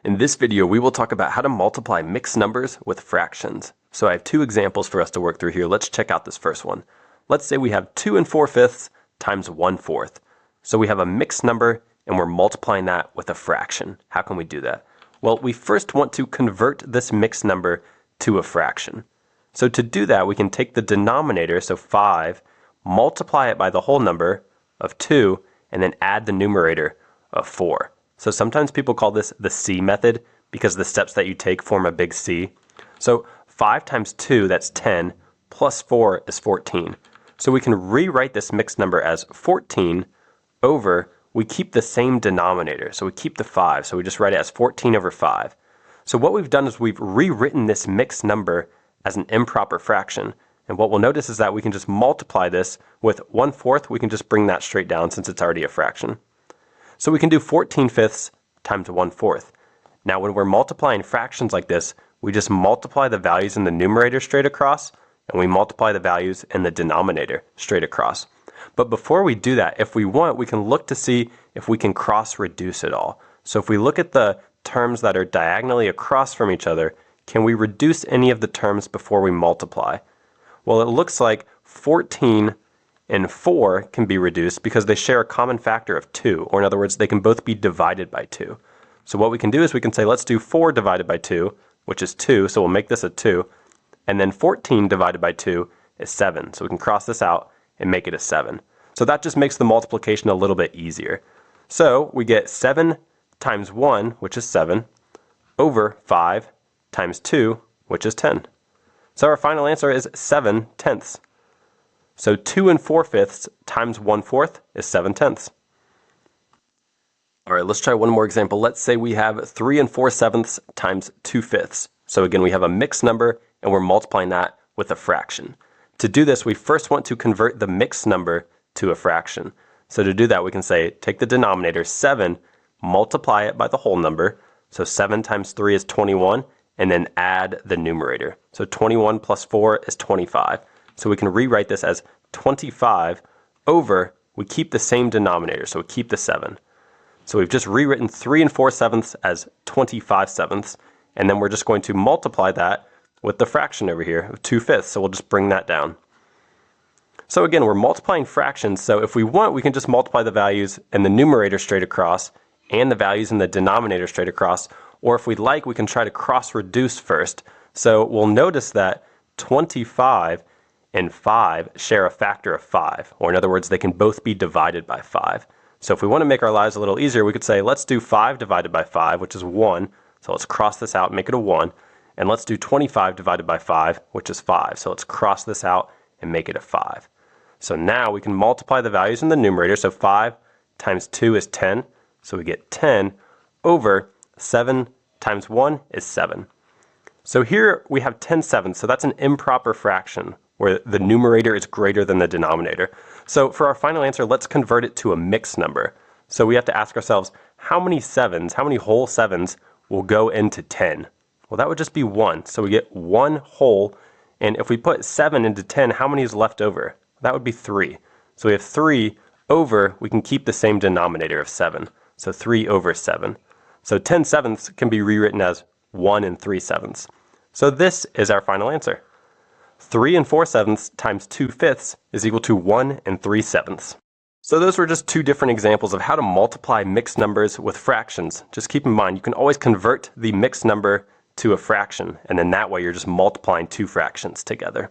In this video, we will talk about how to multiply mixed numbers with fractions. So I have two examples for us to work through here. Let's check out this first one. Let's say we have 2 4/5 times 1/4. So we have a mixed number and we're multiplying that with a fraction. How can we do that? Well, we first want to convert this mixed number to a fraction. So to do that, we can take the denominator, so 5, multiply it by the whole number of 2, and then add the numerator of 4. So sometimes people call this the C method because the steps that you take form a big C. So 5 times 2, that's 10, plus 4 is 14. So we can rewrite this mixed number as 14 over, we keep the same denominator, so we keep the 5, so we just write it as 14 over 5. So what we've done is we've rewritten this mixed number as an improper fraction. And what we'll notice is that we can just multiply this with 1/4, we can just bring that straight down since it's already a fraction. So we can do 14/5 times 1/4. Now when we're multiplying fractions like this, we just multiply the values in the numerator straight across, and we multiply the values in the denominator straight across. But before we do that, if we want, we can look to see if we can cross-reduce it all. So if we look at the terms that are diagonally across from each other, can we reduce any of the terms before we multiply? Well, it looks like 14 and 4 can be reduced because they share a common factor of 2, or in other words, they can both be divided by 2. So what we can do is we can say, let's do 4 divided by 2, which is 2, so we'll make this a 2, and then 14 divided by 2 is 7, so we can cross this out and make it a 7. So that just makes the multiplication a little bit easier. So we get 7 times 1, which is 7, over 5 times 2, which is 10. So our final answer is 7/10. So 2 4/5 times 1/4 is 7/10. All right, let's try one more example. Let's say we have 3 4/7 times 2/5. So again, we have a mixed number and we're multiplying that with a fraction. To do this, we first want to convert the mixed number to a fraction. So to do that, we can say, take the denominator 7, multiply it by the whole number. So 7 times 3 is 21, and then add the numerator. So 21 plus 4 is 25. So we can rewrite this as 25 over, we keep the same denominator, so we keep the 7. So we've just rewritten 3 4/7 as 25/7, and then we're just going to multiply that with the fraction over here of 2/5, so we'll just bring that down. So again, we're multiplying fractions, so if we want, we can just multiply the values in the numerator straight across and the values in the denominator straight across, or if we'd like, we can try to cross-reduce first. So we'll notice that 25 and 5 share a factor of 5, or in other words, they can both be divided by 5. So if we want to make our lives a little easier, we could say, let's do 5 divided by 5, which is 1. So let's cross this out and make it a 1. And let's do 25 divided by 5, which is 5. So let's cross this out and make it a 5. So now we can multiply the values in the numerator. So 5 times 2 is 10. So we get 10 over 7 times 1 is 7. So here we have 10/7, so that's an improper fraction where the numerator is greater than the denominator. So for our final answer, let's convert it to a mixed number. So we have to ask ourselves, how many whole 7s will go into 10? Well, that would just be 1. So we get 1 whole, and if we put 7 into 10, how many is left over? That would be 3. So we have 3 over, we can keep the same denominator of 7. So 3 over 7. So 10/7 can be rewritten as 1 3/7. So this is our final answer. 3 4/7 times 2/5 is equal to 1 3/7. So those were just two different examples of how to multiply mixed numbers with fractions. Just keep in mind, you can always convert the mixed number to a fraction, and then that way you're just multiplying two fractions together.